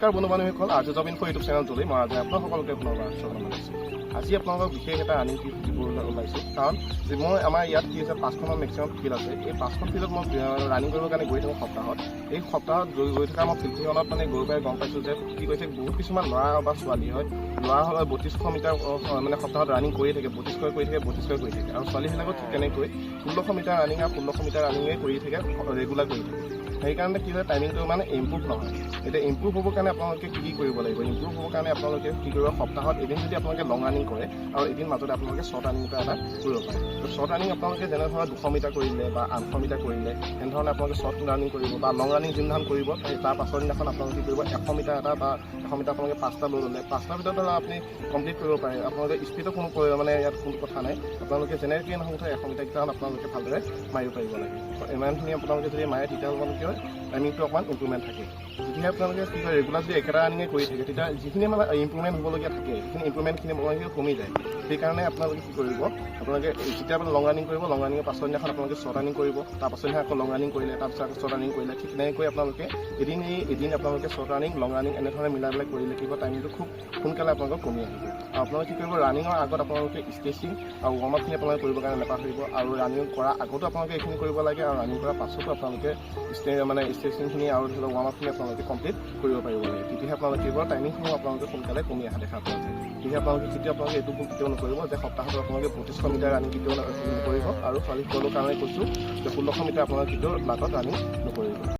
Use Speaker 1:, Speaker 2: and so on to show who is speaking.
Speaker 1: নমস্কাৰ বন্ধু বান্ধৱীসকল, আজি জব ইনফো ইউটিউব চেনেলটোলৈ মই আজি আপোনাক সকলোকে পুনৰবাৰ স্বাগতম জনাইছোঁ। আজি আপোনালোকক বিশেষ এটা ৰানিং টিপ দিবলৈ ওলাইছোঁ, কাৰণ মই আমাৰ ইয়াত কি হৈছে 5খনৰ মেক্সিমাম ফিল্ড আছে। এই 5খন ফিল্ডত মই ৰানিং কৰিবৰ কাৰণে গৈ থাকোঁ সপ্তাহত। এই সপ্তাহত গৈ থকা মই ফিল্ডখনত মানে গৈ পাই গম পাইছোঁ যে কি কৈছে, বহুত কিছুমান ল'ৰা বা ছোৱালী হয়, ল'ৰা হ'লে 3200 মিটাৰ মানে সপ্তাহত ৰানিং কৰিয়ে থাকে, 3200 কৰি থাকে, 3200 কৰি থাকে, আৰু ছোৱালীবিলাকো ঠিক তেনেকৈ 1600 মিটাৰ ৰানিং আৰু 1600 মিটাৰ ৰানিঙে কৰি থাকে, ৰেগুলাৰ কৰি থাকে। সেইকাৰণে কি হয়, টাইমিংটো মানে ইম্প্ৰুভ নহয়। এতিয়া ইম্প্ৰুভ হ'বৰ কাৰণে আপোনালোকে কি কৰিব লাগিব? ইম্প্ৰুভ হ'বৰ কাৰণে আপোনালোকে কি কৰিব, সপ্তাহত এদিন যদি আপোনালোকে লং ৰানিং কৰে আৰু এদিন মাজতে আপোনালোকে শ্বৰ্ট ৰানিং এটা কৰিব পাৰে। তো শ্বৰ্ট ৰানিং আপোনালোকে যেনেধৰণে 200 মিটাৰ কৰিলে বা 800 মিটাৰ কৰিলে, তেনেধৰণে আপোনালোকে শ্বৰ্ট ৰানিং কৰিব বা লং ৰানিং যোনদিনাখন কৰিব, তাৰ পাছৰ দিনাখন আপোনালোকে কি কৰিব, 100 মিটাৰ এটা বা 100 মিটাৰ আপোনালোকে 5টা লৈ ল'লে, 5টাৰ ভিতৰত আপুনি কমপ্লিট কৰিব পাৰে। আপোনালোকে স্পীডৰ কোনো মানে ইয়াত কোনো কথা নাই, আপোনালোকে যেনেকৈ নহওক 100 মিটাৰ কেইটামান আপোনালোকে ভালদৰে মাৰিব পাৰিব লাগে। ইমানখিনি আপোনালোকে যদি মাৰে, তেতিয়াহ'লে আপোনালোকে টাইমিংটো অকণমান ইম্প্ৰুভমেণ্ট থাকে। যদিহে আপোনালোকে কি হয়, ৰেগুলাৰ যদি একেটা ৰানিঙে কৰি থাকে, তেতিয়া যিখিনি মানে ইম্প্ৰুভমেণ্ট হ'বলগীয়া থাকে, সেইখিনি ইম্প্ৰুভমেণ্টখিনি আপোনালোকে কমি যায়। সেইকাৰণে আপোনালোকে কি কৰিব, আপোনালোকে যেতিয়া লং ৰানিং কৰিব, লং ৰানিঙৰ পাছৰ দিনাখন আপোনালোকে শ্বৰ্ট ৰানিং কৰিব, তাৰ পাছৰ দিনা আকৌ লং ৰানিং কৰিলে, তাৰপিছত আকৌ শ্বৰ্ট ৰানিং কৰিলে, ঠিক তেনেকৈ আপোনালোকে এদিন আপোনালোকে শ্বৰ্ট ৰানিং, লং ৰানিং এনেধৰণে মিলাই পেলাই কৰিলে কি হ'ব, টাইমিংটো খুব সোনকালে আপোনালোকক কমি আহিব। আৰু আপোনালোকে কি কৰিব, ৰানিঙৰ আগত আপোনালোকে ষ্ট্ৰেচিং আৰু ৱাৰ্ম আপখিনি আপোনালোকে কৰিবৰ কাৰণে নাপাহৰিব। আৰু ৰানিং কৰাৰ আগতো আপোনালোকে এইখিনি কৰিব লাগে, আৰু ৰানিং কৰাৰ পাছতো আপোনালোকে মানে ষ্ট্ৰেচিংখিনি আৰু ধৰি লওক ৱাৰ্ম আপখিনি আপোনালোকে কমপ্লিট কৰিব পাৰিব লাগে। তেতিয়াহে আপোনালোকে কি হ'ব, টাইমিংসমূহ আপোনালোকে সোনকালে কমি অহা দেখা পোৱা যায়। তেতিয়া আপোনালোকে এইটো কেতিয়াও নকৰিব যে সপ্তাহত আপোনালোকে 3200 মিটাৰ ৰানিং কেতিয়াও নকৰিব, আৰু ছোৱালীসকলৰ কাৰণে কৈছোঁ যে 1600 মিটাৰ আপোনালোকে কেতিয়াও লাটত ৰানিং নকৰিব।